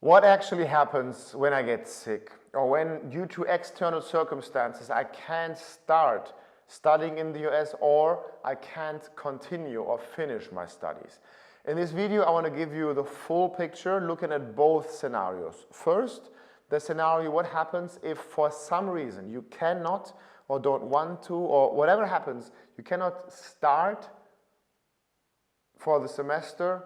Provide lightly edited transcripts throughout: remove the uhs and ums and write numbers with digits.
What actually happens when I get sick, or when due to external circumstances I can't start studying in the US, or I can't continue or finish my studies? In this video I want to give you the full picture, looking at both scenarios. First, the scenario, what happens if for some reason you cannot or don't want to, or whatever happens, you cannot start for the semester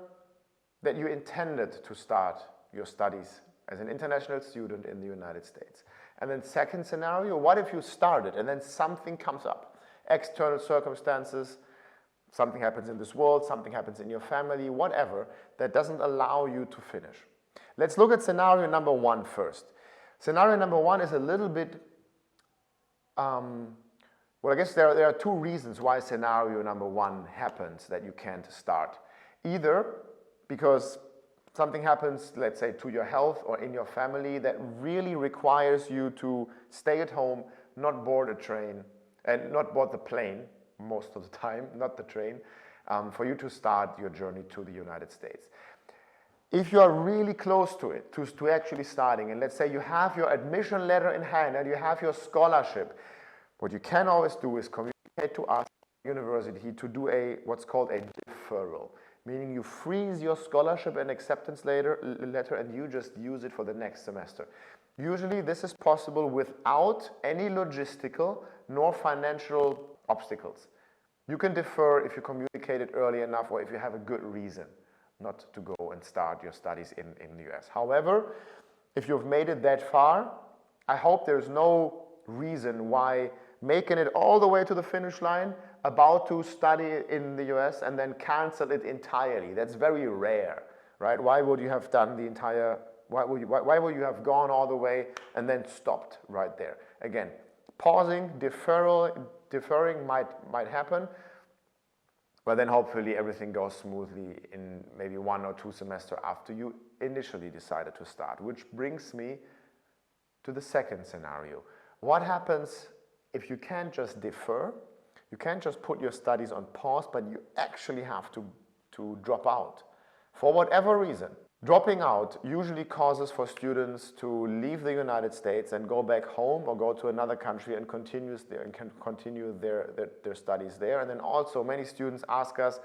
that you intended to start your studies as an international student in the United States. And then second scenario, what if you started and then something comes up? External circumstances, something happens in this world, something happens in your family, whatever, that doesn't allow you to finish. Let's look at scenario number one first. Scenario number one is a little bit, well, I guess there are two reasons why scenario number one happens that you can't start. Either because something happens, let's say, to your health or in your family that really requires you to stay at home, not board a train, and not board the plane most of the time, not the train, for you to start your journey to the United States. If you are really close to it, to actually starting, and let's say you have your admission letter in hand and you have your scholarship, what you can always do is communicate to us, university, to do what's called a deferral. Meaning you freeze your scholarship and acceptance letter and you just use it for the next semester. Usually this is possible without any logistical nor financial obstacles. You can defer if you communicate it early enough or if you have a good reason not to go and start your studies in the US. However, if you've made it that far, I hope there's no reason why making it all the way to the finish line, about to study in the US and then cancel it entirely. That's very rare, right? Why would you have done the entire, why would you have gone all the way and then stopped right there? Again, pausing, deferring might happen, but then hopefully everything goes smoothly in maybe 1 or 2 semesters after you initially decided to start, which brings me to the second scenario. What happens if you can't just defer, you can't just put your studies on pause, but you actually have to drop out for whatever reason? Dropping out usually causes for students to leave the United States and go back home or go to another country and continue their studies there. And then also many students ask us,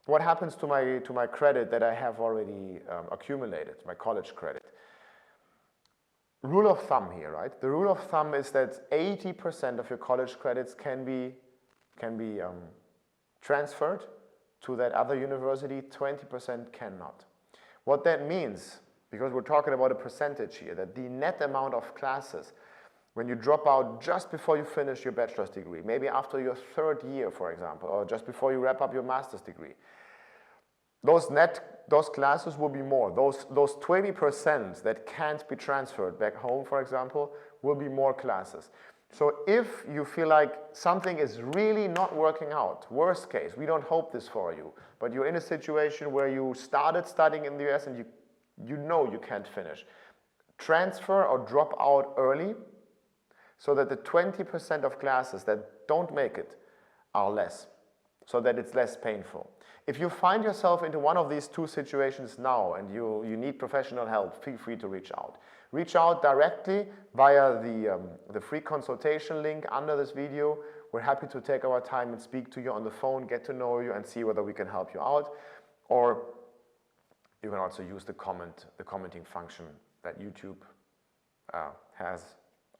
what happens to my credit that I have already accumulated, my college credit? Rule of thumb here, right? The rule of thumb is that 80% of your college credits can be transferred to that other university, 20% cannot. What that means, because we're talking about a percentage here, that the net amount of classes, when you drop out just before you finish your bachelor's degree, maybe after your 3rd year, for example, or just before you wrap up your master's degree, those classes will be more. Those 20% that can't be transferred back home, for example, will be more classes. So if you feel like something is really not working out, worst case, we don't hope this for you, but you're in a situation where you started studying in the US and you know you can't finish, transfer or drop out early so that the 20% of classes that don't make it are less, so that it's less painful. If you find yourself into one of these two situations now and you need professional help, feel free to reach out. Reach out directly via the free consultation link under this video. We're happy to take our time and speak to you on the phone, get to know you and see whether we can help you out. Or you can also use the commenting function that YouTube has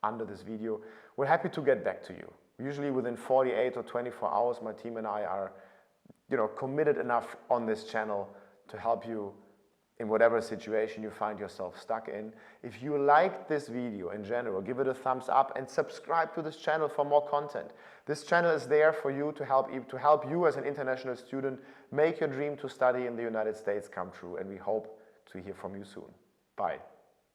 under this video. We're happy to get back to you. Usually within 48 or 24 hours, my team and I are committed enough on this channel to help you in whatever situation you find yourself stuck in. If you liked this video in general, give it a thumbs up and subscribe to this channel for more content. This channel is there for you to help you as an international student make your dream to study in the United States come true, and we hope to hear from you soon. Bye.